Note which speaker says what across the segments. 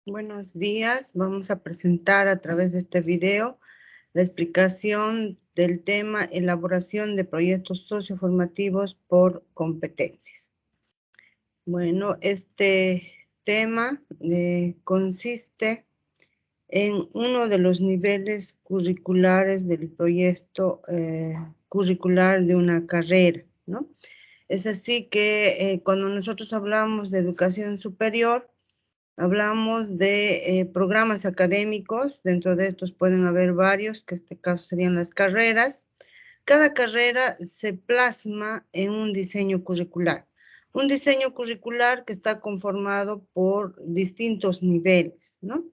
Speaker 1: Buenos días, vamos a presentar a través de este video la explicación del tema elaboración de proyectos socioformativos por competencias. Bueno, este tema consiste en uno de los niveles curriculares del proyecto curricular de una carrera, ¿no? Es así que cuando nosotros hablamos de educación superior, hablamos de programas académicos. Dentro de estos pueden haber varios, que en este caso serían las carreras. Cada carrera se plasma en un diseño curricular. Un diseño curricular que está conformado por distintos niveles, ¿no?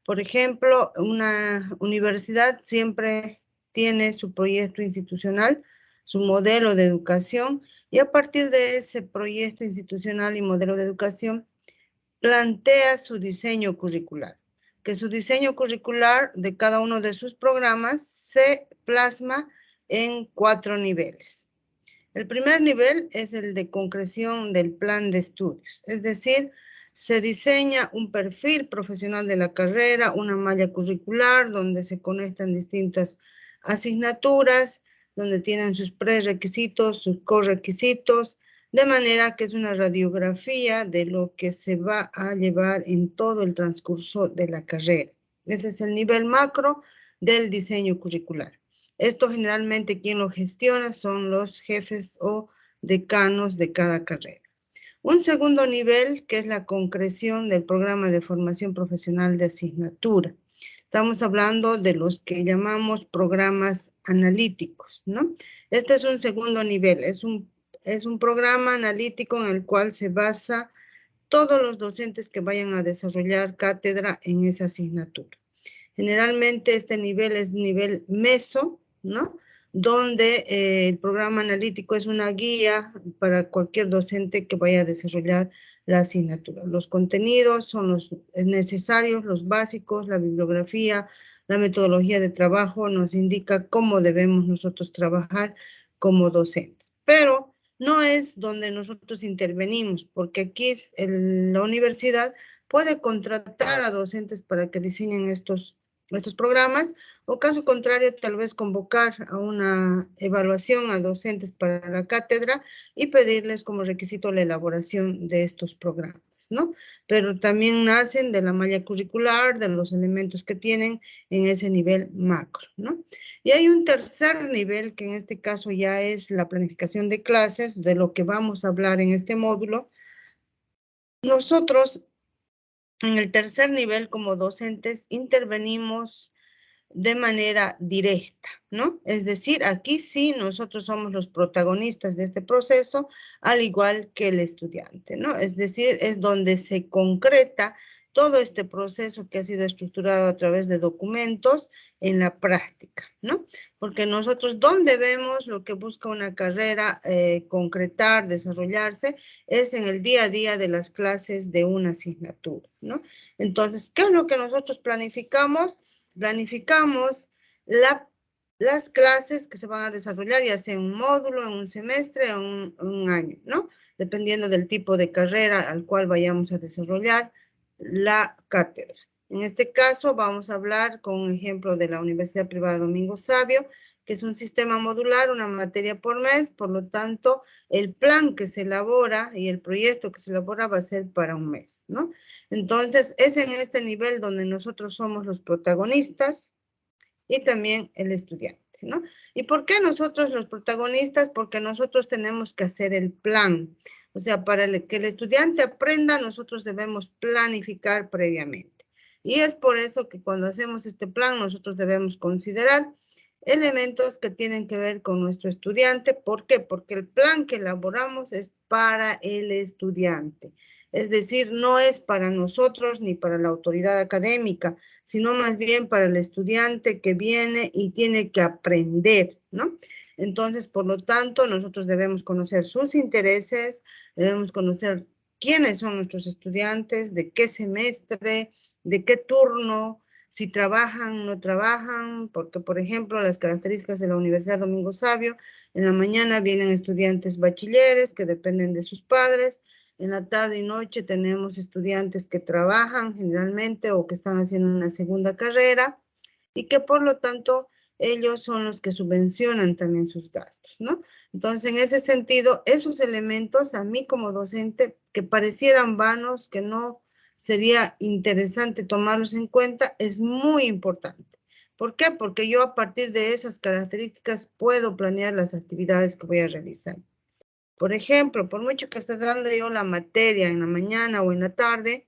Speaker 1: Por ejemplo, una universidad siempre tiene su proyecto institucional, su modelo de educación, y a partir de ese proyecto institucional y modelo de educación, plantea su diseño curricular, que su diseño curricular de cada uno de sus programas se plasma en 4 niveles. El primer nivel es el de concreción del plan de estudios, es decir, se diseña un perfil profesional de la carrera, una malla curricular donde se conectan distintas asignaturas, donde tienen sus prerequisitos, sus correquisitos, de manera que es una radiografía de lo que se va a llevar en todo el transcurso de la carrera. Ese es el nivel macro del diseño curricular. Esto generalmente quien lo gestiona son los jefes o decanos de cada carrera. Un segundo nivel, que es la concreción del programa de formación profesional de asignatura. Estamos hablando de los que llamamos programas analíticos, ¿no? Este es un segundo nivel, es un programa analítico en el cual se basa todos los docentes que vayan a desarrollar cátedra en esa asignatura. Generalmente este nivel es nivel meso, ¿no? Donde el programa analítico es una guía para cualquier docente que vaya a desarrollar la asignatura. Los contenidos son los necesarios, los básicos, la bibliografía, la metodología de trabajo nos indica cómo debemos nosotros trabajar como docentes. Pero no es donde nosotros intervenimos, porque aquí la universidad puede contratar a docentes para que diseñen estos programas, o caso contrario, tal vez convocar a una evaluación a docentes para la cátedra y pedirles como requisito la elaboración de estos programas, ¿no? Pero también nacen de la malla curricular, de los elementos que tienen en ese nivel macro, ¿no? Y hay un tercer nivel que en este caso ya es la planificación de clases, de lo que vamos a hablar en este módulo. Nosotros en el tercer nivel, como docentes, intervenimos de manera directa, ¿no? Es decir, aquí sí nosotros somos los protagonistas de este proceso, al igual que el estudiante, ¿no? Es decir, es donde se concreta todo este proceso que ha sido estructurado a través de documentos en la práctica, ¿no? Porque nosotros donde vemos lo que busca una carrera concretar, desarrollarse, es en el día a día de las clases de una asignatura, ¿no? Entonces, ¿qué es lo que nosotros planificamos? Planificamos las clases que se van a desarrollar, ya sea en un módulo, en un semestre, en un año, ¿no? Dependiendo del tipo de carrera al cual vayamos a desarrollar la cátedra. En este caso vamos a hablar con un ejemplo de la Universidad Privada Domingo Savio, que es un sistema modular, una materia por mes, por lo tanto, el plan que se elabora y el proyecto que se elabora va a ser para un mes, ¿no? Entonces, es en este nivel donde nosotros somos los protagonistas y también el estudiante, ¿no? ¿Y por qué nosotros los protagonistas? Porque nosotros tenemos que hacer el plan. O sea, para que el estudiante aprenda, nosotros debemos planificar previamente. Y es por eso que cuando hacemos este plan, nosotros debemos considerar elementos que tienen que ver con nuestro estudiante. ¿Por qué? Porque el plan que elaboramos es para el estudiante. Es decir, no es para nosotros ni para la autoridad académica, sino más bien para el estudiante que viene y tiene que aprender, ¿no? Entonces, por lo tanto, nosotros debemos conocer sus intereses, debemos conocer quiénes son nuestros estudiantes, de qué semestre, de qué turno, si trabajan, no trabajan, porque, por ejemplo, las características de la Universidad Domingo Savio, en la mañana vienen estudiantes bachilleres que dependen de sus padres, En la tarde y noche tenemos estudiantes que trabajan generalmente o que están haciendo una segunda carrera y que por lo tanto ellos son los que subvencionan también sus gastos, ¿no? Entonces, en ese sentido, esos elementos a mí como docente que parecieran vanos, que no sería interesante tomarlos en cuenta, es muy importante. ¿Por qué? Porque yo a partir de esas características puedo planear las actividades que voy a realizar. Por ejemplo, por mucho que esté dando yo la materia en la mañana o en la tarde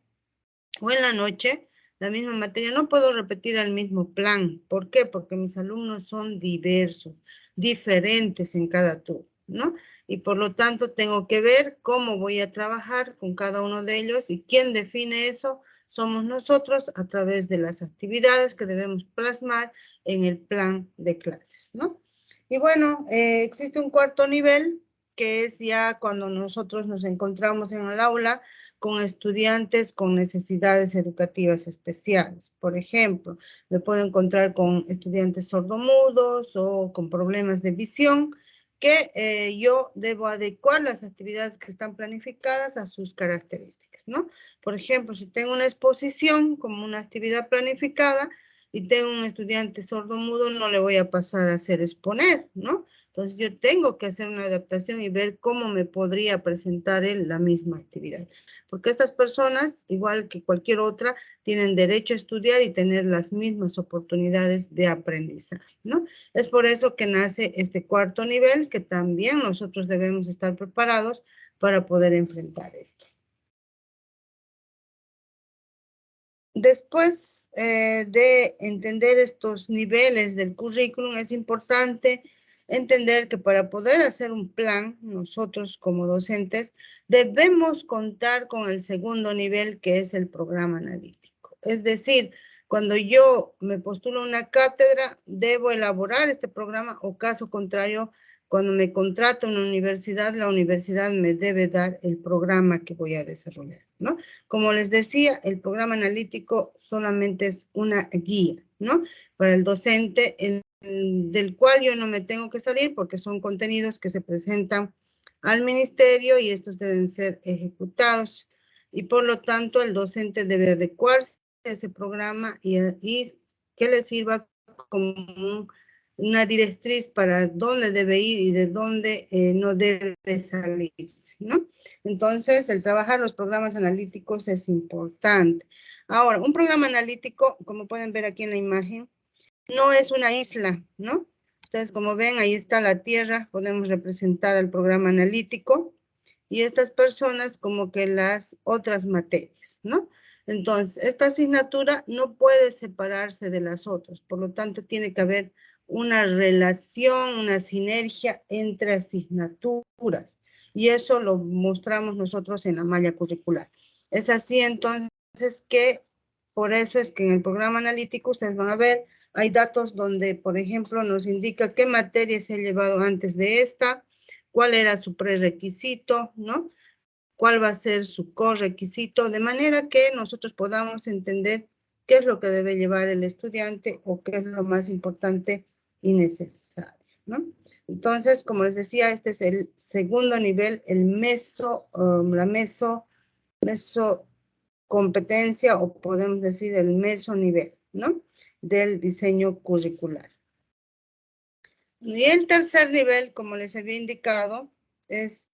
Speaker 1: o en la noche, la misma materia, no puedo repetir el mismo plan. ¿Por qué? Porque mis alumnos son diversos, diferentes en cada turno, ¿no? Y por lo tanto tengo que ver cómo voy a trabajar con cada uno de ellos y quién define eso somos nosotros a través de las actividades que debemos plasmar en el plan de clases, ¿no? Y bueno, existe un cuarto nivel que es ya cuando nosotros nos encontramos en el aula con estudiantes con necesidades educativas especiales. Por ejemplo, me puedo encontrar con estudiantes sordomudos o con problemas de visión que yo debo adecuar las actividades que están planificadas a sus características, ¿no? Por ejemplo, si tengo una exposición como una actividad planificada y tengo un estudiante sordomudo, no le voy a pasar a hacer exponer, ¿no? Entonces yo tengo que hacer una adaptación y ver cómo me podría presentar él la misma actividad. Porque estas personas, igual que cualquier otra, tienen derecho a estudiar y tener las mismas oportunidades de aprendizaje, ¿no? Es por eso que nace este cuarto nivel, que también nosotros debemos estar preparados para poder enfrentar esto. Después de entender estos niveles del currículum, es importante entender que para poder hacer un plan, nosotros como docentes, debemos contar con el segundo nivel, que es el programa analítico. Es decir, cuando yo me postulo a una cátedra, debo elaborar este programa o caso contrario, cuando me contrata una universidad, la universidad me debe dar el programa que voy a desarrollar, ¿no? Como les decía, el programa analítico solamente es una guía, ¿no? Para el docente, del cual yo no me tengo que salir porque son contenidos que se presentan al ministerio y estos deben ser ejecutados. Y por lo tanto, el docente debe adecuarse a ese programa y que le sirva como una directriz para dónde debe ir y de dónde no debe salirse, ¿no? Entonces, el trabajar los programas analíticos es importante. Ahora, un programa analítico, como pueden ver aquí en la imagen, no es una isla, ¿no? Ustedes como ven, ahí está la Tierra, podemos representar al programa analítico y estas personas como que las otras materias, ¿no? Entonces, esta asignatura no puede separarse de las otras, por lo tanto, tiene que haber una relación, una sinergia entre asignaturas y eso lo mostramos nosotros en la malla curricular. Es así entonces que, por eso es que en el programa analítico ustedes van a ver, hay datos donde, por ejemplo, nos indica qué materias se ha llevado antes de esta, cuál era su prerequisito, ¿no? Cuál va a ser su correquisito, de manera que nosotros podamos entender qué es lo que debe llevar el estudiante o qué es lo más importante y necesario, ¿no? Entonces, como les decía, este es el segundo nivel, el la mesocompetencia o podemos decir el mesonivel, ¿no? Del diseño curricular. Y el tercer nivel, como les había indicado, es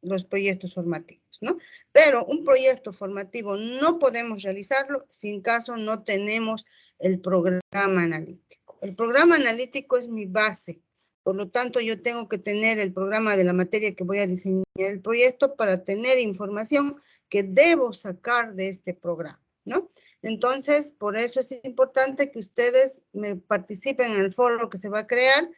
Speaker 1: los proyectos formativos, ¿no? Pero un proyecto formativo no podemos realizarlo si en caso no tenemos el programa analítico. El programa analítico es mi base, por lo tanto yo tengo que tener el programa de la materia que voy a diseñar el proyecto para tener información que debo sacar de este programa, ¿no? Entonces, por eso es importante que ustedes me participen en el foro que se va a crear,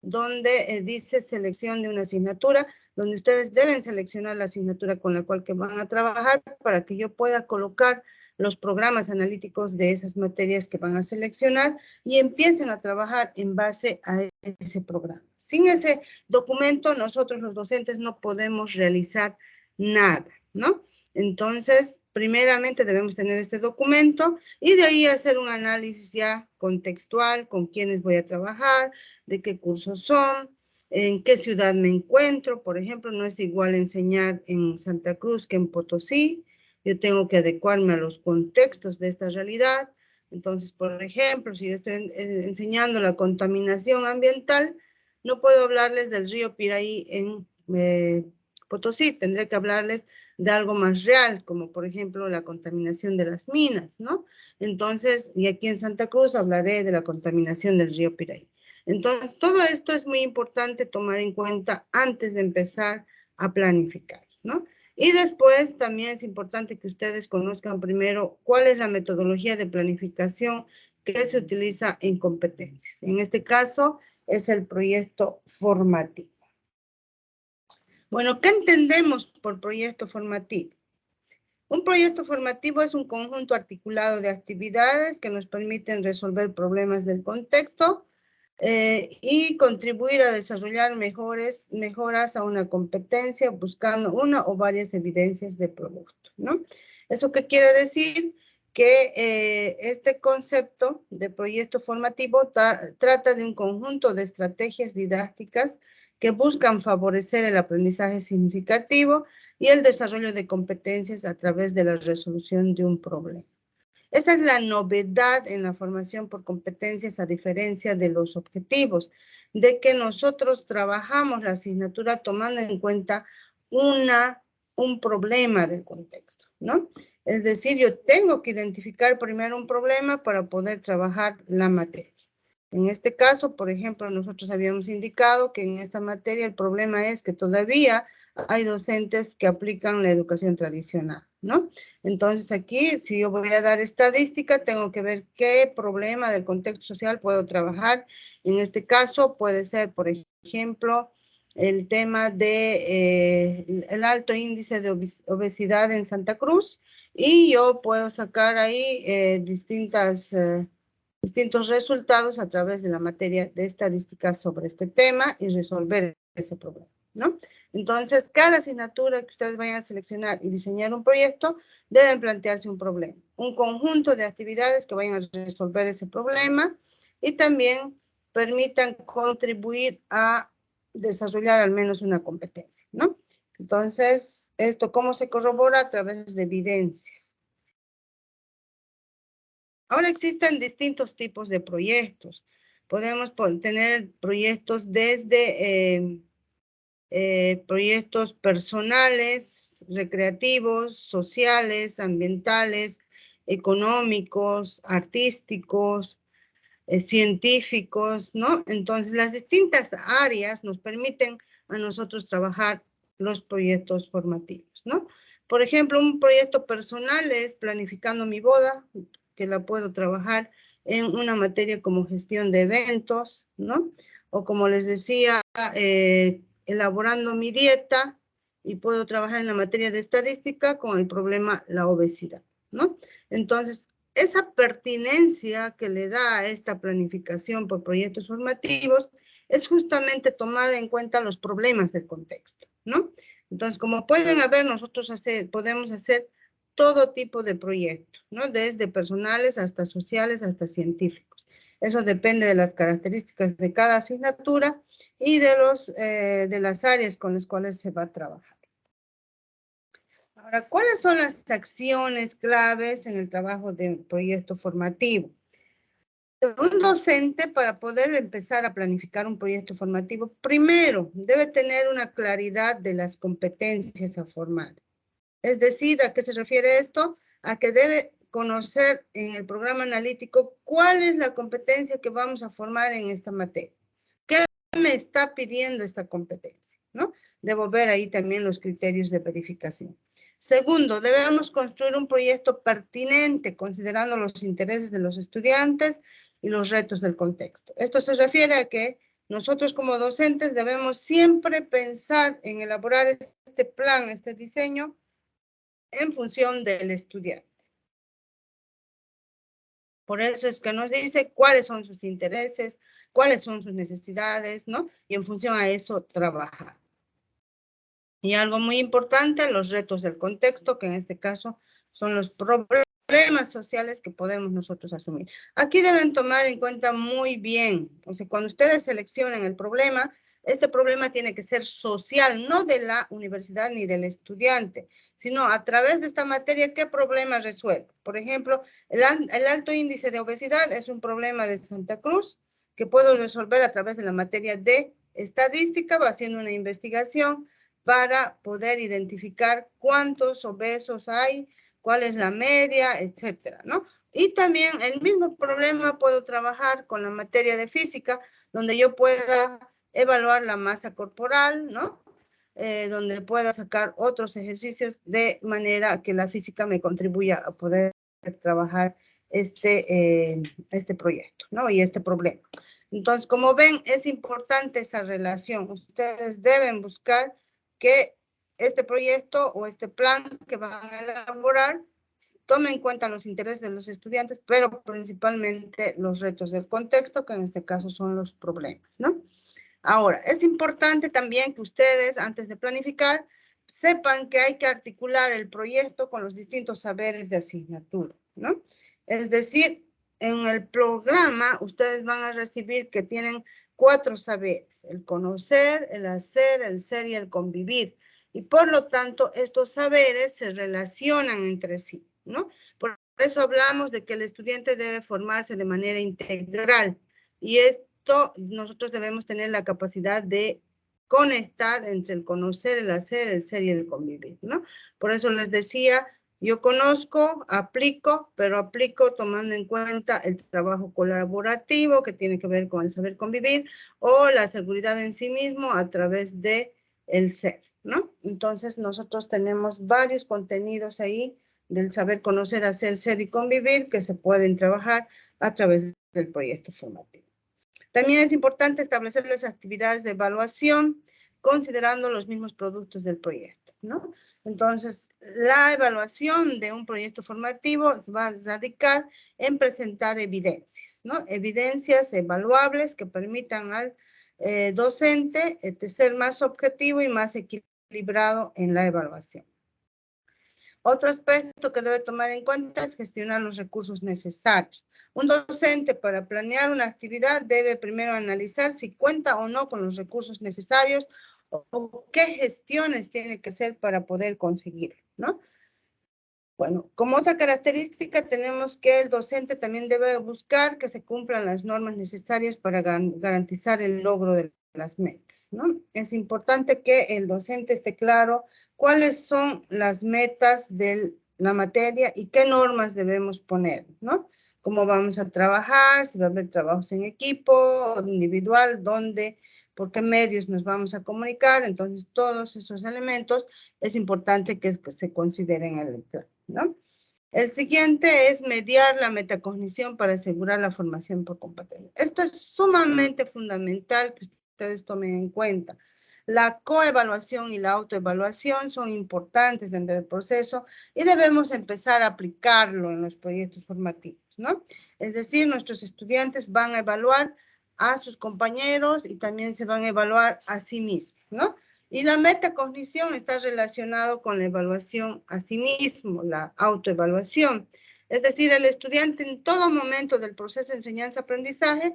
Speaker 1: donde dice selección de una asignatura, donde ustedes deben seleccionar la asignatura con la cual que van a trabajar para que yo pueda colocar los programas analíticos de esas materias que van a seleccionar y empiecen a trabajar en base a ese programa. Sin ese documento, nosotros los docentes no podemos realizar nada, ¿no? Entonces, primeramente debemos tener este documento y de ahí hacer un análisis ya contextual, con quiénes voy a trabajar, de qué cursos son, en qué ciudad me encuentro. Por ejemplo, no es igual enseñar en Santa Cruz que en Potosí. Yo tengo que adecuarme a los contextos de esta realidad. Entonces, por ejemplo, si yo estoy enseñando la contaminación ambiental, no puedo hablarles del río Piraí en Potosí, tendré que hablarles de algo más real, como por ejemplo la contaminación de las minas, ¿no? Entonces, y aquí en Santa Cruz hablaré de la contaminación del río Piraí. Entonces, todo esto es muy importante tomar en cuenta antes de empezar a planificar, ¿no? Y después también es importante que ustedes conozcan primero cuál es la metodología de planificación que se utiliza en competencias. En este caso es el proyecto formativo. Bueno, ¿qué entendemos por proyecto formativo? Un proyecto formativo es un conjunto articulado de actividades que nos permiten resolver problemas del contexto y contribuir a desarrollar mejoras a una competencia buscando una o varias evidencias de producto, ¿no? ¿Eso qué quiere decir? Que este concepto de proyecto formativo trata de un conjunto de estrategias didácticas que buscan favorecer el aprendizaje significativo y el desarrollo de competencias a través de la resolución de un problema. Esa es la novedad en la formación por competencias, a diferencia de los objetivos, de que nosotros trabajamos la asignatura tomando en cuenta un problema del contexto, ¿no? Es decir, yo tengo que identificar primero un problema para poder trabajar la materia. En este caso, por ejemplo, nosotros habíamos indicado que en esta materia el problema es que todavía hay docentes que aplican la educación tradicional, ¿no? Entonces aquí, si yo voy a dar estadística, tengo que ver qué problema del contexto social puedo trabajar. En este caso puede ser, por ejemplo, el tema de el alto índice de obesidad en Santa Cruz, y yo puedo sacar ahí distintos resultados a través de la materia de estadística sobre este tema y resolver ese problema, ¿no? Entonces, cada asignatura que ustedes vayan a seleccionar y diseñar un proyecto, deben plantearse un problema, un conjunto de actividades que vayan a resolver ese problema y también permitan contribuir a desarrollar al menos una competencia, ¿no? Entonces, ¿esto cómo se corrobora? A través de evidencias. Ahora existen distintos tipos de proyectos. Podemos tener proyectos desde proyectos personales, recreativos, sociales, ambientales, económicos, artísticos, científicos, ¿no? Entonces, las distintas áreas nos permiten a nosotros trabajar los proyectos formativos, ¿no? Por ejemplo, un proyecto personal es planificando mi boda, que la puedo trabajar en una materia como gestión de eventos, ¿no? O como les decía, elaborando mi dieta, y puedo trabajar en la materia de estadística con el problema la obesidad, ¿no? Entonces, esa pertinencia que le da a esta planificación por proyectos formativos es justamente tomar en cuenta los problemas del contexto, ¿no? Entonces, como pueden ver, nosotros podemos hacer todo tipo de proyectos, ¿no? Desde personales hasta sociales, hasta científicos. Eso depende de las características de cada asignatura y de las áreas con las cuales se va a trabajar. Ahora, ¿cuáles son las acciones claves en el trabajo de un proyecto formativo? Un docente, para poder empezar a planificar un proyecto formativo, primero debe tener una claridad de las competencias a formar. Es decir, ¿a qué se refiere esto? A que debe conocer en el programa analítico cuál es la competencia que vamos a formar en esta materia. ¿Qué me está pidiendo esta competencia? ¿No? Debo ver ahí también los criterios de verificación. Segundo, debemos construir un proyecto pertinente considerando los intereses de los estudiantes y los retos del contexto. Esto se refiere a que nosotros como docentes debemos siempre pensar en elaborar este plan, este diseño, en función del estudiante. Por eso es que nos dice cuáles son sus intereses, cuáles son sus necesidades, ¿no? Y en función a eso trabajar. Y algo muy importante, los retos del contexto, que en este caso son los problemas sociales que podemos nosotros asumir. Aquí deben tomar en cuenta muy bien, o sea, cuando ustedes seleccionen el problema, Este problema tiene que ser social, no de la universidad ni del estudiante, sino a través de esta materia, ¿qué problema resuelve? Por ejemplo, el alto índice de obesidad es un problema de Santa Cruz que puedo resolver a través de la materia de estadística, haciendo una investigación para poder identificar cuántos obesos hay, cuál es la media, etcétera, ¿no? Y también el mismo problema puedo trabajar con la materia de física, donde yo pueda evaluar la masa corporal, ¿no? Donde pueda sacar otros ejercicios de manera que la física me contribuya a poder trabajar este proyecto, ¿no? Y este problema. Entonces, como ven, es importante esa relación. Ustedes deben buscar que este proyecto o este plan que van a elaborar tome en cuenta los intereses de los estudiantes, pero principalmente los retos del contexto, que en este caso son los problemas, ¿no? Ahora, es importante también que ustedes, antes de planificar, sepan que hay que articular el proyecto con los distintos saberes de asignatura, ¿no? Es decir, en el programa ustedes van a recibir que tienen 4 saberes: el conocer, el hacer, el ser y el convivir. Y por lo tanto, estos saberes se relacionan entre sí, ¿no? Por eso hablamos de que el estudiante debe formarse de manera integral. Y nosotros debemos tener la capacidad de conectar entre el conocer, el hacer, el ser y el convivir, ¿no? Por eso les decía, yo conozco, aplico, pero aplico tomando en cuenta el trabajo colaborativo que tiene que ver con el saber convivir o la seguridad en sí mismo a través de el ser, ¿no? Entonces, nosotros tenemos varios contenidos ahí del saber conocer, hacer, ser y convivir que se pueden trabajar a través del proyecto formativo. También es importante establecer las actividades de evaluación considerando los mismos productos del proyecto, ¿no? Entonces, la evaluación de un proyecto formativo va a radicar en presentar evidencias, ¿no? Evidencias evaluables que permitan al docente ser más objetivo y más equilibrado en la evaluación. Otro aspecto que debe tomar en cuenta es gestionar los recursos necesarios. Un docente para planear una actividad debe primero analizar si cuenta o no con los recursos necesarios o qué gestiones tiene que hacer para poder conseguirlo, ¿no? Bueno, como otra característica tenemos que el docente también debe buscar que se cumplan las normas necesarias para garantizar el logro de las metas, ¿no? Es importante que el docente esté claro cuáles son las metas de la materia y qué normas debemos poner, ¿no? Cómo vamos a trabajar, si va a haber trabajos en equipo o individual, dónde, por qué medios nos vamos a comunicar. Entonces, todos esos elementos es importante que se consideren en el plan, ¿no? El siguiente es mediar la metacognición para asegurar la formación por competencia. Esto es sumamente fundamental que ustedes tomen en cuenta. La coevaluación y la autoevaluación son importantes dentro del proceso y debemos empezar a aplicarlo en los proyectos formativos, ¿no? Es decir, nuestros estudiantes van a evaluar a sus compañeros y también se van a evaluar a sí mismos, ¿no? Y la metacognición está relacionado con la evaluación a sí mismo, la autoevaluación. Es decir, el estudiante en todo momento del proceso de enseñanza-aprendizaje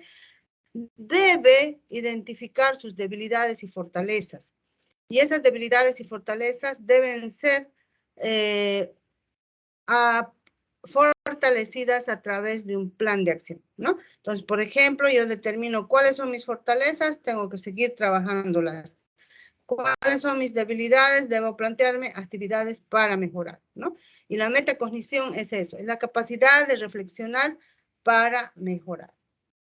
Speaker 1: debe identificar sus debilidades y fortalezas. Y esas debilidades y fortalezas deben ser fortalecidas a través de un plan de acción, ¿no? Entonces, por ejemplo, yo determino cuáles son mis fortalezas, tengo que seguir trabajándolas. ¿Cuáles son mis debilidades? Debo plantearme actividades para mejorar, ¿no? Y la metacognición es eso, es la capacidad de reflexionar para mejorar.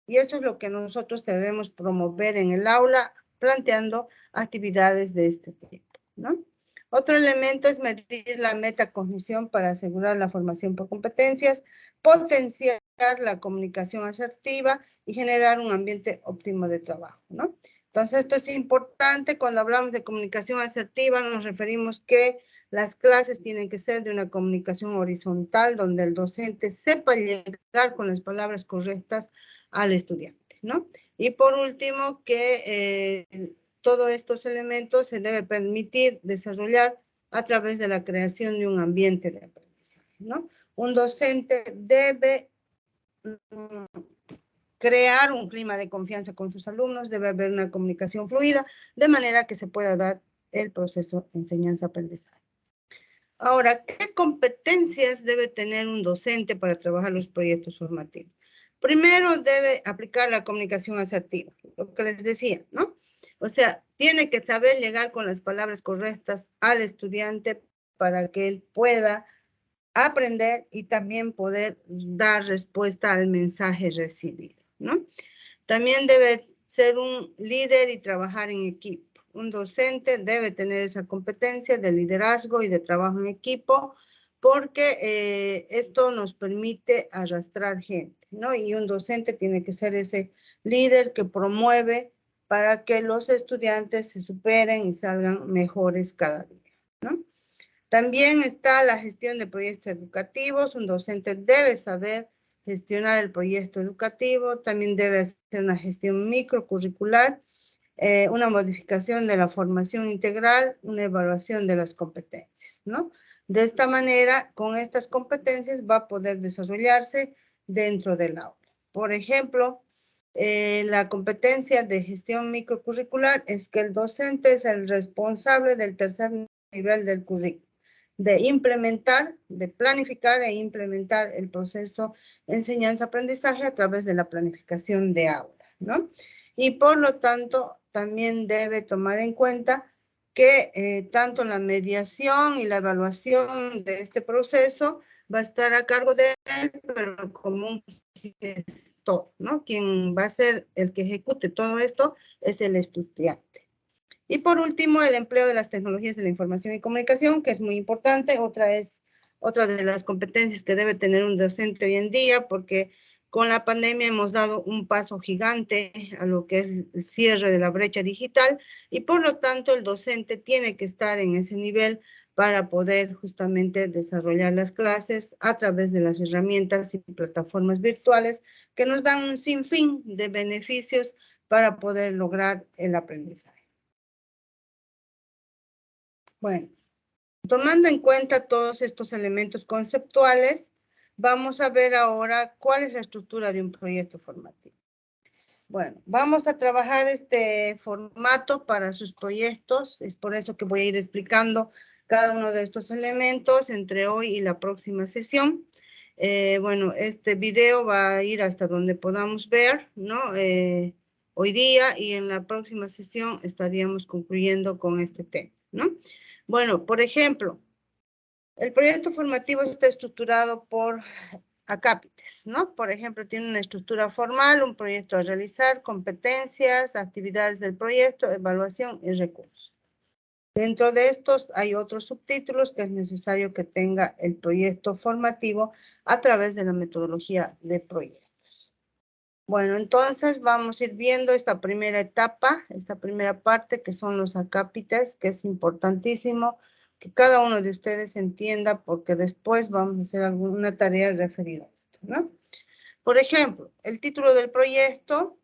Speaker 1: Y eso es lo que nosotros debemos promover en el aula, planteando actividades de este tipo, ¿no? Otro elemento es medir la metacognición para asegurar la formación por competencias, potenciar la comunicación asertiva y generar un ambiente óptimo de trabajo, ¿no? Entonces, esto es importante. Cuando hablamos de comunicación asertiva, nos referimos que las clases tienen que ser de una comunicación horizontal, donde el docente sepa llegar con las palabras correctas al estudiante, ¿no? Y por último, que todos estos elementos se debe permitir desarrollar a través de la creación de un ambiente de aprendizaje, ¿no? Un docente debe crear un clima de confianza con sus alumnos, debe haber una comunicación fluida, de manera que se pueda dar el proceso de enseñanza-aprendizaje. Ahora, ¿qué competencias debe tener un docente para trabajar los proyectos formativos? Primero, debe aplicar la comunicación asertiva, lo que les decía, ¿no? O sea, tiene que saber llegar con las palabras correctas al estudiante para que él pueda aprender y también poder dar respuesta al mensaje recibido, ¿no? También debe ser un líder y trabajar en equipo. Un docente debe tener esa competencia de liderazgo y de trabajo en equipo porque esto nos permite arrastrar gente, ¿no? Y un docente tiene que ser ese líder que promueve para que los estudiantes se superen y salgan mejores cada día, ¿no? También está la gestión de proyectos educativos. Un docente debe saber gestionar el proyecto educativo, también debe hacer una gestión microcurricular, una modificación de la formación integral, una evaluación de las competencias, ¿no? De esta manera, con estas competencias va a poder desarrollarse dentro del aula. Por ejemplo, la competencia de gestión microcurricular es que el docente es el responsable del tercer nivel del currículo, de implementar, de planificar e implementar el proceso de enseñanza-aprendizaje a través de la planificación de aula, ¿no? Y por lo tanto, también debe tomar en cuenta que tanto la mediación y la evaluación de este proceso va a estar a cargo de él, pero como un gestor, ¿no? Quien va a ser el que ejecute todo esto es el estudiante. Y por último, el empleo de las tecnologías de la información y comunicación, que es muy importante. Otra de las competencias que debe tener un docente hoy en día, porque con la pandemia hemos dado un paso gigante a lo que es el cierre de la brecha digital y por lo tanto el docente tiene que estar en ese nivel para poder justamente desarrollar las clases a través de las herramientas y plataformas virtuales que nos dan un sinfín de beneficios para poder lograr el aprendizaje. Bueno, tomando en cuenta todos estos elementos conceptuales, vamos a ver ahora cuál es la estructura de un proyecto formativo. Bueno, vamos a trabajar este formato para sus proyectos. Es por eso que voy a ir explicando cada uno de estos elementos entre hoy y la próxima sesión. Bueno, este video va a ir hasta donde podamos ver, ¿no? Hoy día y en la próxima sesión estaríamos concluyendo con este tema, ¿no? Bueno, por ejemplo, el proyecto formativo está estructurado por acápites, ¿no? Por ejemplo, tiene una estructura formal, un proyecto a realizar, competencias, actividades del proyecto, evaluación y recursos. Dentro de estos hay otros subtítulos que es necesario que tenga el proyecto formativo a través de la metodología de proyectos. Bueno, entonces vamos a ir viendo esta primera etapa, esta primera parte que son los acápites, que es importantísimo que cada uno de ustedes entienda porque después vamos a hacer alguna tarea referida a esto, ¿no? Por ejemplo, el título del proyecto,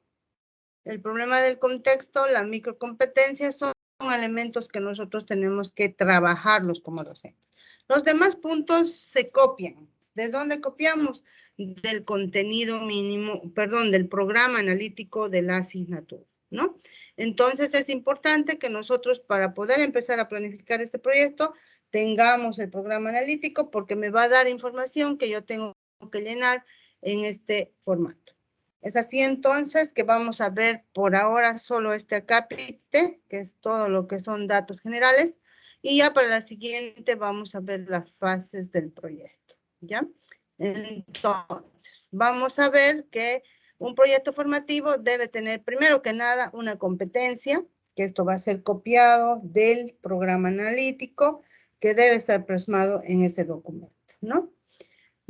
Speaker 1: el problema del contexto, la microcompetencia son elementos que nosotros tenemos que trabajarlos como docentes. Los demás puntos se copian. ¿De dónde copiamos? Del contenido mínimo, perdón, del programa analítico de la asignatura, ¿no? Entonces es importante que nosotros para poder empezar a planificar este proyecto tengamos el programa analítico porque me va a dar información que yo tengo que llenar en este formato. Es así entonces que vamos a ver por ahora solo este acápite, que es todo lo que son datos generales, y ya para la siguiente vamos a ver las fases del proyecto, ¿ya? Entonces, vamos a ver que un proyecto formativo debe tener primero que nada una competencia, que esto va a ser copiado del programa analítico, que debe estar plasmado en este documento, ¿no?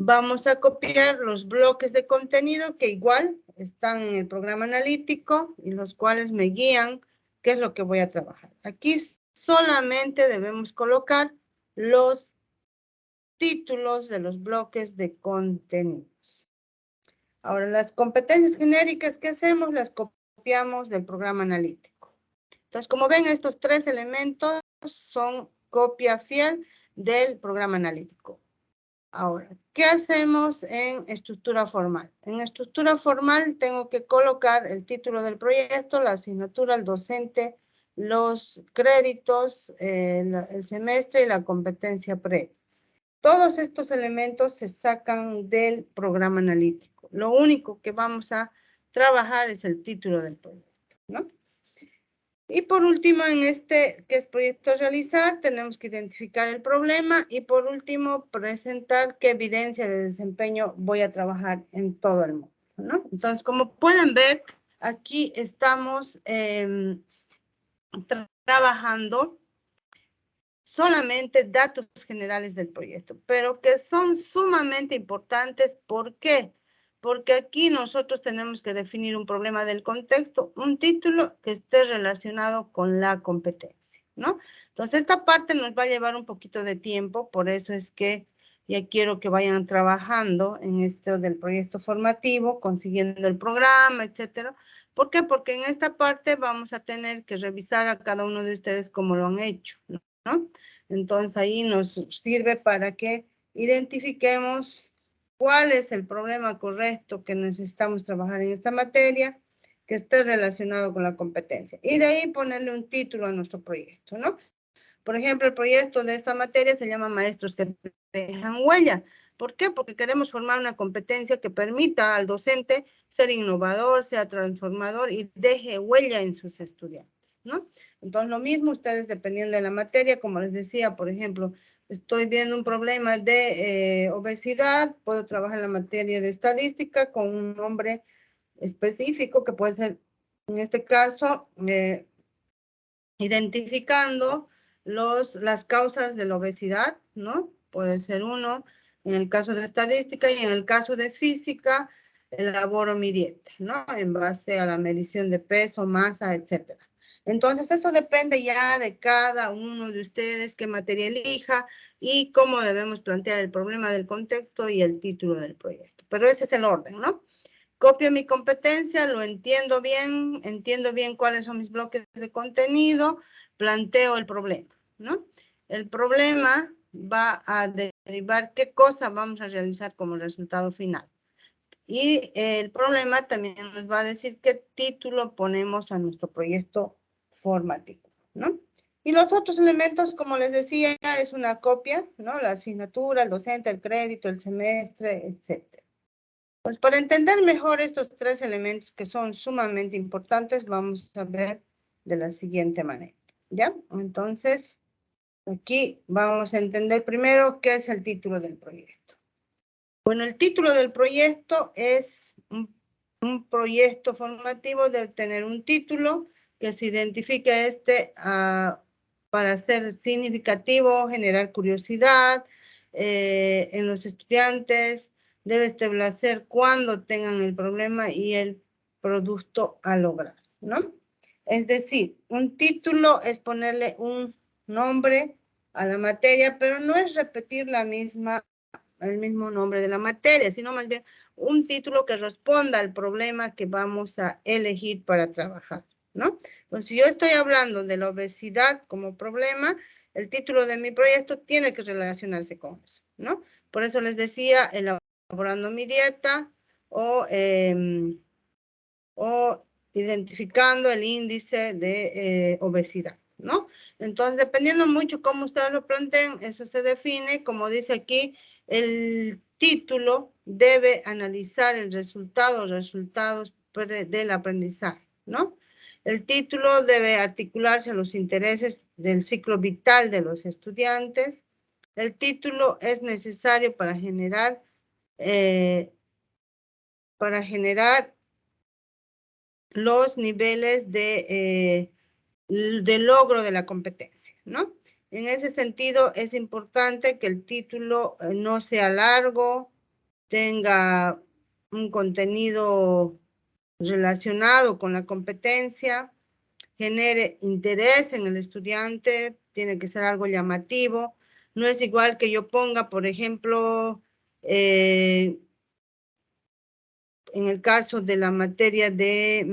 Speaker 1: Vamos a copiar los bloques de contenido que igual están en el programa analítico y los cuales me guían qué es lo que voy a trabajar. Aquí solamente debemos colocar los títulos de los bloques de contenidos. Ahora, las competencias genéricas que hacemos las copiamos del programa analítico. Entonces, como ven, estos tres elementos son copia fiel del programa analítico. Ahora, ¿qué hacemos en estructura formal? En estructura formal tengo que colocar el título del proyecto, la asignatura, el docente, los créditos, el semestre y la competencia previa. Todos estos elementos se sacan del programa analítico. Lo único que vamos a trabajar es el título del proyecto, ¿no? Y por último, en este que es proyecto a realizar, tenemos que identificar el problema y por último, presentar qué evidencia de desempeño voy a trabajar en todo el mundo, ¿no? Entonces, como pueden ver, aquí estamos trabajando solamente datos generales del proyecto, pero que son sumamente importantes. ¿Por qué? Porque aquí nosotros tenemos que definir un problema del contexto, un título que esté relacionado con la competencia, ¿no? Entonces, esta parte nos va a llevar un poquito de tiempo, por eso es que ya quiero que vayan trabajando en esto del proyecto formativo, consiguiendo el programa, etcétera. ¿Por qué? Porque en esta parte vamos a tener que revisar a cada uno de ustedes cómo lo han hecho, ¿no? Entonces ahí nos sirve para que identifiquemos cuál es el problema correcto que necesitamos trabajar en esta materia que esté relacionado con la competencia. Y de ahí ponerle un título a nuestro proyecto, ¿no? Por ejemplo, el proyecto de esta materia se llama Maestros que dejan huella. ¿Por qué? Porque queremos formar una competencia que permita al docente ser innovador, sea transformador y deje huella en sus estudiantes, ¿no? Entonces, lo mismo ustedes, dependiendo de la materia, como les decía, por ejemplo, estoy viendo un problema de obesidad, puedo trabajar en la materia de estadística con un nombre específico que puede ser, en este caso, identificando las causas de la obesidad, ¿no? Puede ser uno, en el caso de estadística y en el caso de física, elaboro mi dieta, ¿no? En base a la medición de peso, masa, etcétera. Entonces, eso depende ya de cada uno de ustedes, qué materia elija y cómo debemos plantear el problema del contexto y el título del proyecto. Pero ese es el orden, ¿no? Copio mi competencia, lo entiendo bien cuáles son mis bloques de contenido, planteo el problema, ¿no? El problema va a derivar qué cosa vamos a realizar como resultado final. Y el problema también nos va a decir qué título ponemos a nuestro proyecto formativo, ¿no? Y los otros elementos, como les decía, es una copia, ¿no? La asignatura, el docente, el crédito, el semestre, etcétera. Pues para entender mejor estos tres elementos que son sumamente importantes, vamos a ver de la siguiente manera, ¿ya? Entonces, aquí vamos a entender primero qué es el título del proyecto. Bueno, el título del proyecto es un proyecto formativo, debe tener un título que se identifique para ser significativo, generar curiosidad en los estudiantes, debe establecer cuándo tengan el problema y el producto a lograr, ¿no? Es decir, un título es ponerle un nombre a la materia, pero no es repetir el mismo nombre de la materia, sino más bien un título que responda al problema que vamos a elegir para trabajar, ¿no? Entonces, si yo estoy hablando de la obesidad como problema, el título de mi proyecto tiene que relacionarse con eso, ¿no? Por eso les decía, elaborando mi dieta o identificando el índice de obesidad, ¿no? Entonces, dependiendo mucho cómo ustedes lo planteen, eso se define, como dice aquí, el título debe analizar el resultados del aprendizaje, ¿no? El título debe articularse a los intereses del ciclo vital de los estudiantes. El título es necesario para generar los niveles de logro de la competencia, ¿no? En ese sentido, es importante que el título no sea largo, tenga un contenido relacionado con la competencia, genere interés en el estudiante, tiene que ser algo llamativo. No es igual que yo ponga, por ejemplo, en el caso de la materia de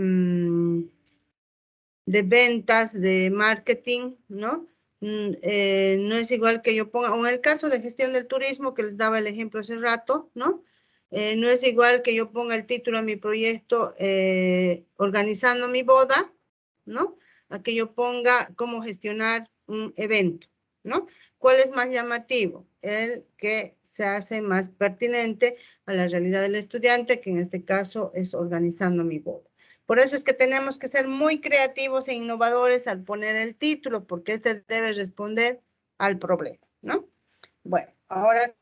Speaker 1: ventas, de marketing, ¿no? No es igual que yo ponga, o en el caso de gestión del turismo, que les daba el ejemplo hace rato, ¿no? No es igual que yo ponga el título a mi proyecto organizando mi boda, ¿no? A que yo ponga cómo gestionar un evento, ¿no? ¿Cuál es más llamativo? El que se hace más pertinente a la realidad del estudiante, que en este caso es organizando mi boda. Por eso es que tenemos que ser muy creativos e innovadores al poner el título, porque este debe responder al problema, ¿no? Bueno, ahora,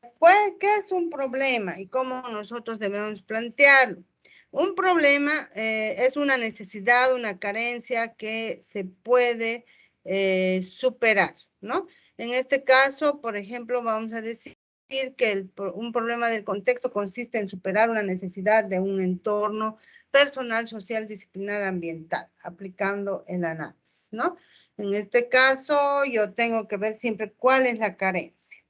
Speaker 1: ¿qué es un problema y cómo nosotros debemos plantearlo? Un problema es una necesidad, una carencia que se puede superar, ¿no? En este caso, por ejemplo, vamos a decir que un problema del contexto consiste en superar una necesidad de un entorno personal, social, disciplinar, ambiental, aplicando el análisis, ¿no? En este caso, yo tengo que ver siempre cuál es la carencia.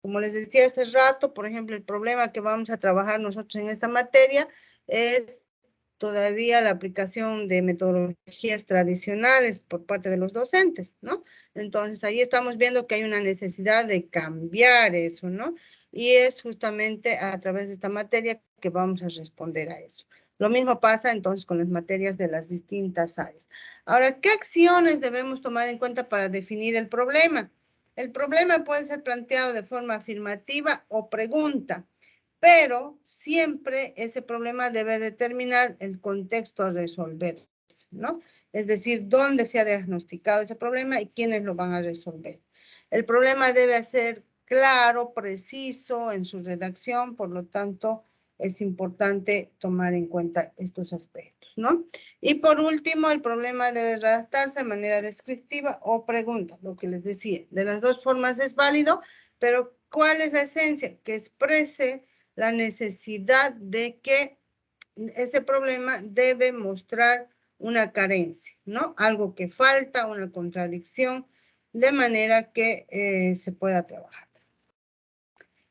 Speaker 1: Como les decía hace rato, por ejemplo, el problema que vamos a trabajar nosotros en esta materia es todavía la aplicación de metodologías tradicionales por parte de los docentes, ¿no? Entonces, ahí estamos viendo que hay una necesidad de cambiar eso, ¿no? Y es justamente a través de esta materia que vamos a responder a eso. Lo mismo pasa entonces con las materias de las distintas áreas. Ahora, ¿qué acciones debemos tomar en cuenta para definir el problema? El problema puede ser planteado de forma afirmativa o pregunta, pero siempre ese problema debe determinar el contexto a resolver, ¿no? Es decir, dónde se ha diagnosticado ese problema y quiénes lo van a resolver. El problema debe ser claro, preciso en su redacción, por lo tanto, es importante tomar en cuenta estos aspectos, ¿no? Y por último, el problema debe redactarse de manera descriptiva o pregunta, lo que les decía. De las dos formas es válido, pero ¿cuál es la esencia? Que exprese la necesidad de que ese problema debe mostrar una carencia, ¿no? Algo que falta, una contradicción, de manera que se pueda trabajar.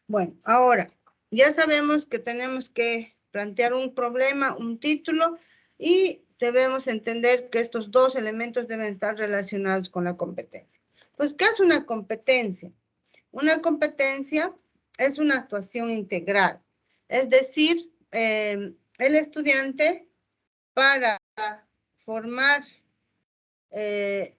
Speaker 1: Bueno, ahora, ya sabemos que tenemos que plantear un problema, un título, y debemos entender que estos dos elementos deben estar relacionados con la competencia. Pues, ¿qué es una competencia? Una competencia es una actuación integral, es decir, el estudiante para formar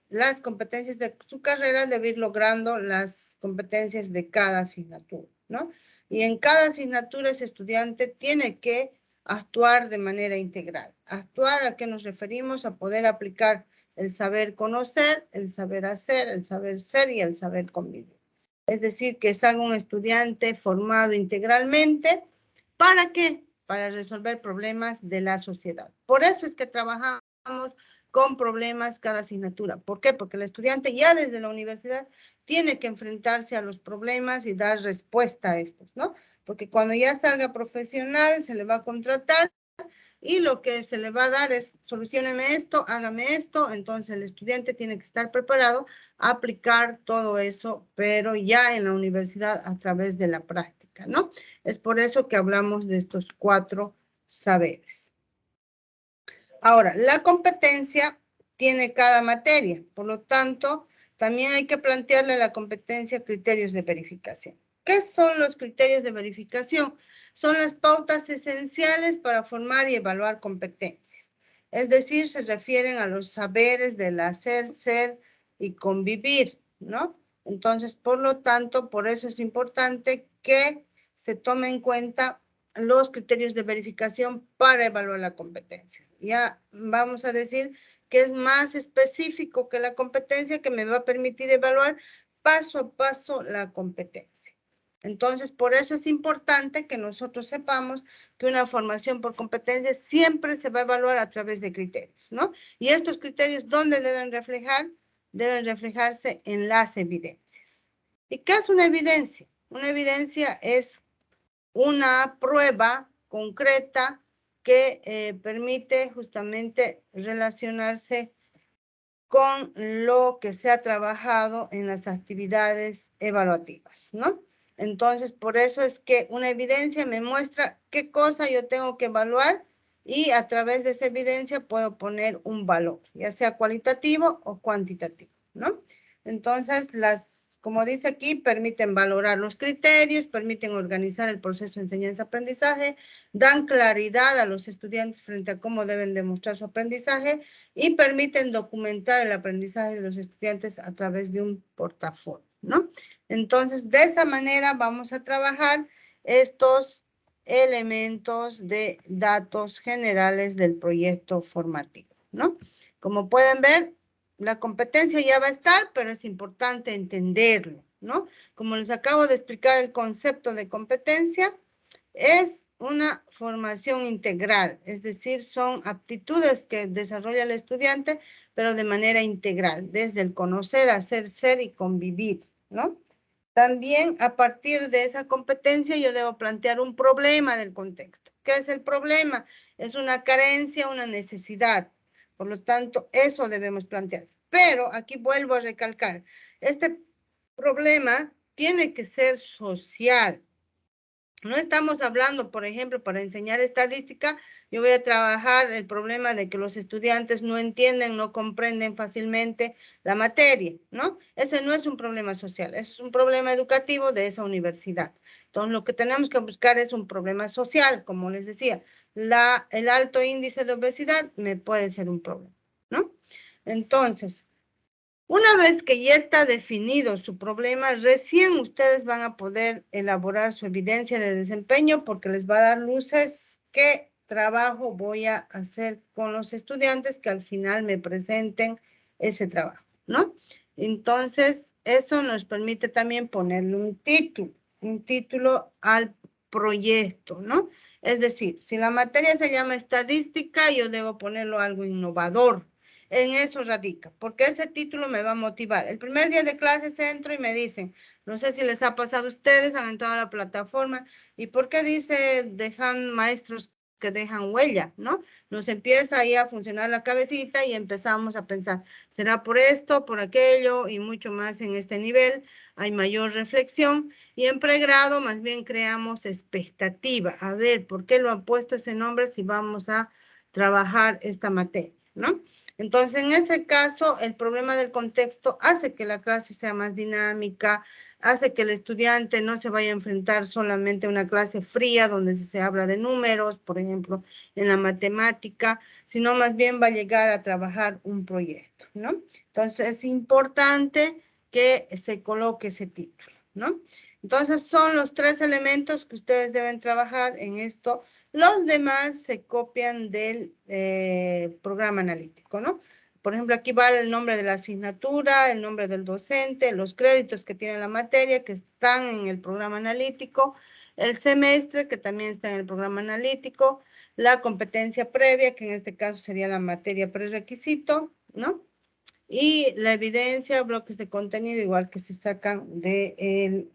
Speaker 1: las competencias de su carrera debe ir logrando las competencias de cada asignatura, ¿no? Y en cada asignatura ese estudiante tiene que actuar de manera integral. Actuar, ¿a qué nos referimos? A poder aplicar el saber conocer, el saber hacer, el saber ser y el saber convivir. Es decir, que salga un estudiante formado integralmente. ¿Para qué? Para resolver problemas de la sociedad. Por eso es que trabajamos con problemas cada asignatura. ¿Por qué? Porque el estudiante ya desde la universidad tiene que enfrentarse a los problemas y dar respuesta a estos, ¿no? Porque cuando ya salga profesional se le va a contratar y lo que se le va a dar es solucióneme esto, hágame esto. Entonces el estudiante tiene que estar preparado a aplicar todo eso, pero ya en la universidad a través de la práctica, ¿no? Es por eso que hablamos de estos 4 saberes. Ahora, la competencia tiene cada materia, por lo tanto, también hay que plantearle a la competencia criterios de verificación. ¿Qué son los criterios de verificación? Son las pautas esenciales para formar y evaluar competencias. Es decir, se refieren a los saberes del hacer, ser y convivir, ¿no? Entonces, por lo tanto, por eso es importante que se tome en cuenta los criterios de verificación para evaluar la competencia. Ya vamos a decir que es más específico que la competencia, que me va a permitir evaluar paso a paso la competencia. Entonces, por eso es importante que nosotros sepamos que una formación por competencia siempre se va a evaluar a través de criterios, ¿no? Y estos criterios, ¿dónde deben reflejar? Deben reflejarse en las evidencias. ¿Y qué es una evidencia? Una evidencia es una prueba concreta que permite justamente relacionarse con lo que se ha trabajado en las actividades evaluativas, ¿no? Entonces, por eso es que una evidencia me muestra qué cosa yo tengo que evaluar y a través de esa evidencia puedo poner un valor, ya sea cualitativo o cuantitativo, ¿no? Entonces, como dice aquí, permiten valorar los criterios, permiten organizar el proceso de enseñanza-aprendizaje, dan claridad a los estudiantes frente a cómo deben demostrar su aprendizaje y permiten documentar el aprendizaje de los estudiantes a través de un portafolio, ¿no? Entonces, de esa manera vamos a trabajar estos elementos de datos generales del proyecto formativo, ¿no? Como pueden ver, la competencia ya va a estar, pero es importante entenderlo, ¿no? Como les acabo de explicar, el concepto de competencia es una formación integral, es decir, son aptitudes que desarrolla el estudiante, pero de manera integral, desde el conocer, hacer, ser y convivir, ¿no? También a partir de esa competencia yo debo plantear un problema del contexto. ¿Qué es el problema? Es una carencia, una necesidad. Por lo tanto, eso debemos plantear. Pero aquí vuelvo a recalcar, este problema tiene que ser social. No estamos hablando, por ejemplo, para enseñar estadística, yo voy a trabajar el problema de que los estudiantes no entienden, no comprenden fácilmente la materia, ¿no? Ese no es un problema social, ese es un problema educativo de esa universidad. Entonces, lo que tenemos que buscar es un problema social, como les decía, el alto índice de obesidad me puede ser un problema, ¿no? Entonces, una vez que ya está definido su problema, recién ustedes van a poder elaborar su evidencia de desempeño porque les va a dar luces qué trabajo voy a hacer con los estudiantes que al final me presenten ese trabajo, ¿no? Entonces, eso nos permite también ponerle un título al proyecto, ¿no? Es decir, si la materia se llama estadística, yo debo ponerlo algo innovador. En eso radica, porque ese título me va a motivar. El primer día de clases entro y me dicen, no sé si les ha pasado a ustedes, han entrado a la plataforma, ¿y por qué dice dejan maestros que dejan huella, ¿no? Nos empieza ahí a funcionar la cabecita y empezamos a pensar, ¿será por esto, por aquello y mucho más en este nivel? Hay mayor reflexión y en pregrado más bien creamos expectativa. A ver, ¿por qué lo han puesto ese nombre si vamos a trabajar esta materia, ¿no? Entonces, en ese caso, el problema del contexto hace que la clase sea más dinámica, hace que el estudiante no se vaya a enfrentar solamente a una clase fría donde se habla de números, por ejemplo, en la matemática, sino más bien va a llegar a trabajar un proyecto, ¿no? Entonces, es importante que se coloque ese título, ¿no? Entonces, son los 3 elementos que ustedes deben trabajar en esto. Los demás se copian del programa analítico, ¿no? Por ejemplo, aquí va el nombre de la asignatura, el nombre del docente, los créditos que tiene la materia que están en el programa analítico, el semestre que también está en el programa analítico, la competencia previa, que en este caso sería la materia prerequisito, ¿no? Y la evidencia, bloques de contenido, igual que se sacan del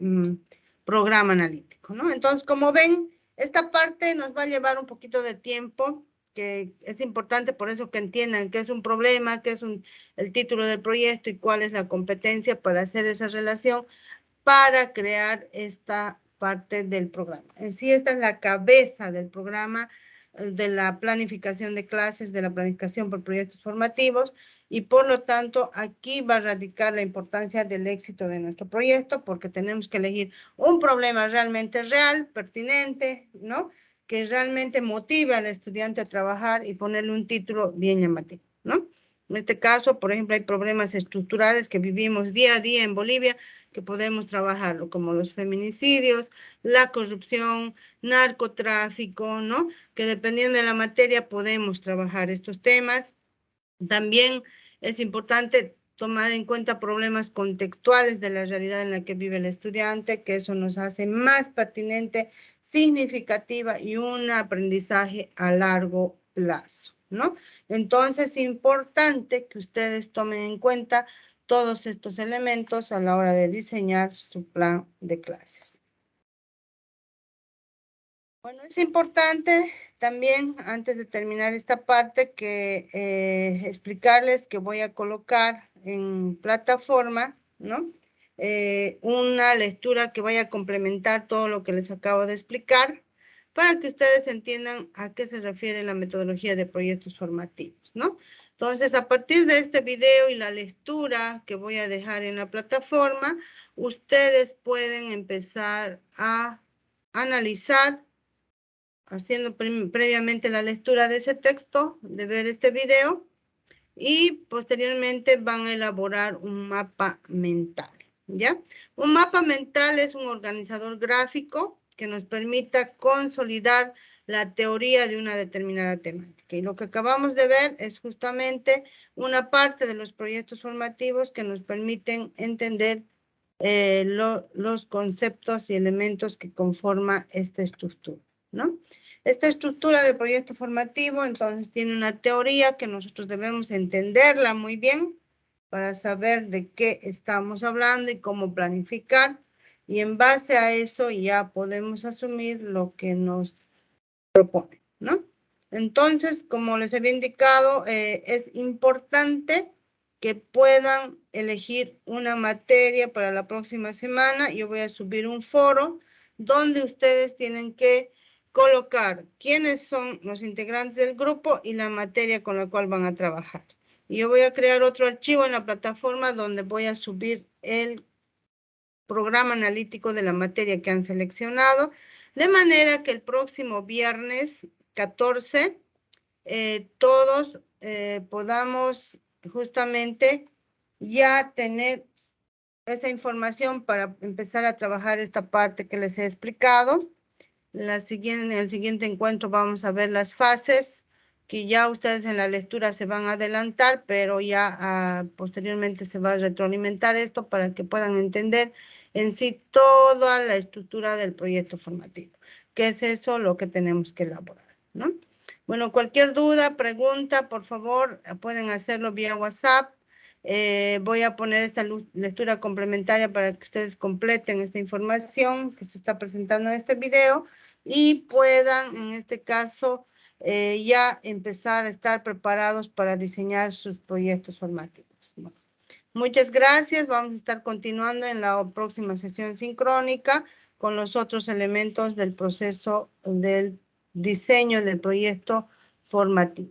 Speaker 1: programa analítico, ¿no? Entonces, como ven, esta parte nos va a llevar un poquito de tiempo, que es importante por eso que entiendan qué es un problema, qué es el título del proyecto y cuál es la competencia para hacer esa relación, para crear esta parte del programa. En sí, esta es la cabeza del programa, de la planificación de clases, de la planificación por proyectos formativos, y por lo tanto aquí va a radicar la importancia del éxito de nuestro proyecto, porque tenemos que elegir un problema realmente real, pertinente, ¿no? Que realmente motive al estudiante a trabajar y ponerle un título bien llamativo, ¿no? En este caso, por ejemplo, hay problemas estructurales que vivimos día a día en Bolivia que podemos trabajarlo, como los feminicidios, la corrupción, narcotráfico, ¿no? Que dependiendo de la materia podemos trabajar estos temas. También es importante tomar en cuenta problemas contextuales de la realidad en la que vive el estudiante, que eso nos hace más pertinente, significativa y un aprendizaje a largo plazo, ¿no? Entonces, es importante que ustedes tomen en cuenta todos estos elementos a la hora de diseñar su plan de clases. Bueno, es importante también, antes de terminar esta parte, que explicarles que voy a colocar en plataforma, ¿no? Una lectura que vaya a complementar todo lo que les acabo de explicar para que ustedes entiendan a qué se refiere la metodología de proyectos formativos, ¿no? Entonces, a partir de este video y la lectura que voy a dejar en la plataforma, ustedes pueden empezar a analizar, haciendo previamente la lectura de ese texto, de ver este video, y posteriormente van a elaborar un mapa mental, ¿ya? Un mapa mental es un organizador gráfico que nos permita consolidar la teoría de una determinada temática. Y lo que acabamos de ver es justamente una parte de los proyectos formativos que nos permiten entender los conceptos y elementos que conforman esta estructura, ¿no? Esta estructura de proyecto formativo, entonces, tiene una teoría que nosotros debemos entenderla muy bien para saber de qué estamos hablando y cómo planificar. Y en base a eso ya podemos asumir lo que nos propone, ¿no? Entonces, como les había indicado, es importante que puedan elegir una materia para la próxima semana. Yo voy a subir un foro donde ustedes tienen que colocar quiénes son los integrantes del grupo y la materia con la cual van a trabajar. Y yo voy a crear otro archivo en la plataforma donde voy a subir el programa analítico de la materia que han seleccionado, de manera que el próximo viernes 14 todos podamos justamente ya tener esa información para empezar a trabajar esta parte que les he explicado. En el siguiente encuentro vamos a ver las fases que ya ustedes en la lectura se van a adelantar, pero ya posteriormente se va a retroalimentar esto para que puedan entender en sí toda la estructura del proyecto formativo, que es eso lo que tenemos que elaborar, ¿no? Bueno, cualquier duda, pregunta, por favor, pueden hacerlo vía WhatsApp. Voy a poner esta lectura complementaria para que ustedes completen esta información que se está presentando en este video y puedan, en este caso, ya empezar a estar preparados para diseñar sus proyectos formativos. Bueno, muchas gracias. Vamos a estar continuando en la próxima sesión sincrónica con los otros elementos del proceso del diseño del proyecto formativo.